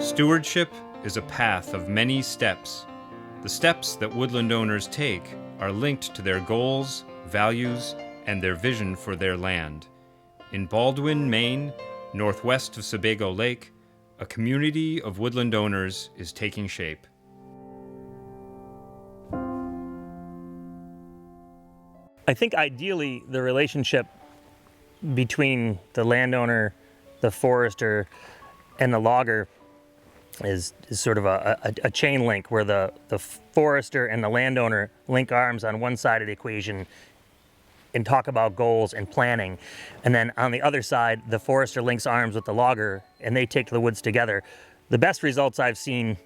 Stewardship is a path of many steps. The steps that woodland owners take are linked to their goals, values, and their vision for their land. In Baldwin, Maine, northwest of Sebago Lake, a community of woodland owners is taking shape. I think ideally the relationship between the landowner, the forester, and the logger is sort of a chain link where the forester and the landowner link arms on one side of the equation and talk about goals and planning. And then on the other side, the forester links arms with the logger and they take to the woods together. The best results I've seen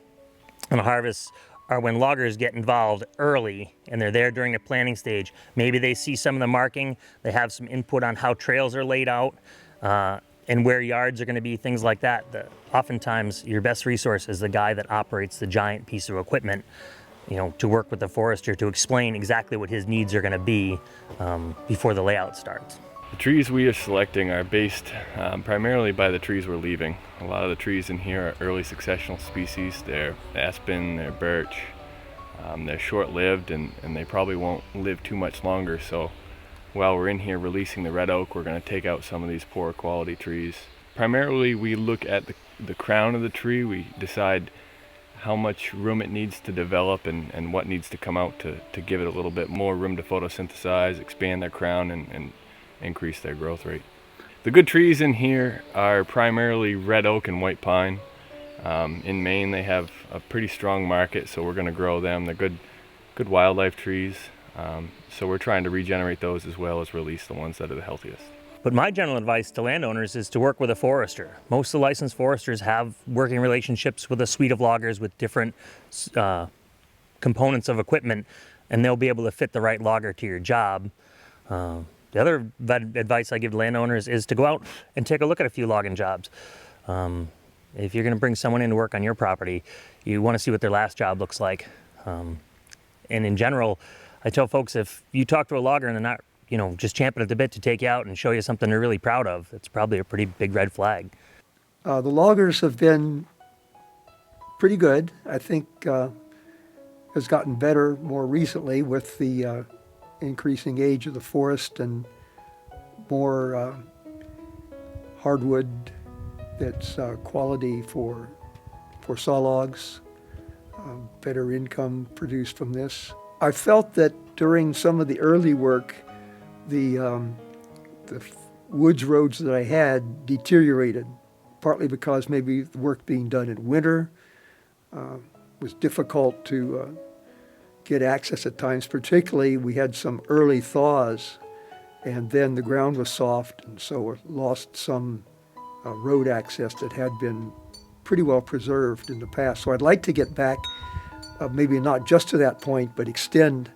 on harvests are when loggers get involved early and they're there during the planning stage. Maybe they see some of the marking, they have some input on how trails are laid out, and where yards are going to be, things like that. Oftentimes your best resource is the guy that operates the giant piece of equipment, to work with the forester to explain exactly what his needs are going to be before the layout starts. The trees we are selecting are based primarily by the trees we're leaving. A lot of the trees in here are early successional species. They're aspen, they're birch. They're short-lived and they probably won't live too much longer. So while we're in here releasing the red oak, we're going to take out some of these poor quality trees. Primarily we look at the crown of the tree. We decide how much room it needs to develop and what needs to come out to give it a little bit more room to photosynthesize, expand their crown and increase their growth rate. The good trees in here are primarily red oak and white pine. In Maine they have a pretty strong market, so we're going to grow them. They're good wildlife trees, so we're trying to regenerate those as well as release the ones that are the healthiest. But my general advice to landowners is to work with a forester. Most of the licensed foresters have working relationships with a suite of loggers with different components of equipment, and they'll be able to fit the right logger to your job. The other advice I give to landowners is to go out and take a look at a few logging jobs. If you're going to bring someone in to work on your property, you want to see what their last job looks like. And in general, I tell folks, if you talk to a logger and they're not just champing at the bit to take you out and show you something they're really proud of, it's probably a pretty big red flag. The loggers have been pretty good. I think has gotten better more recently with the increasing age of the forest and more hardwood that's quality for saw logs, better income produced from this. I felt that during some of the early work, the woods roads that I had deteriorated, partly because maybe the work being done in winter was difficult to get access at times. Particularly, we had some early thaws, and then the ground was soft, and so we lost some road access that had been pretty well preserved in the past. So I'd like to get back, maybe not just to that point, but extend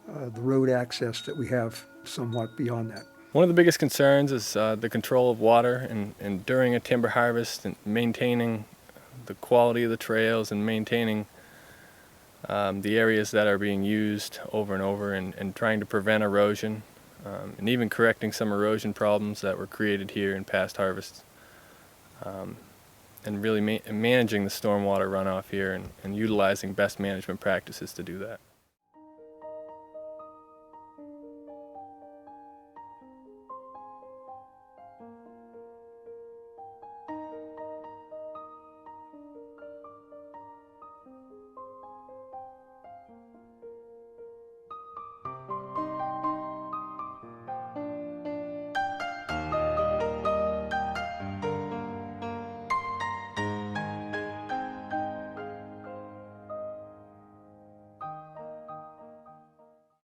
the road access that we have somewhat beyond that. One of the biggest concerns is the control of water and during a timber harvest and maintaining the quality of the trails and maintaining the areas that are being used over and over and trying to prevent erosion and even correcting some erosion problems that were created here in past harvests. And really managing the stormwater runoff here and utilizing best management practices to do that.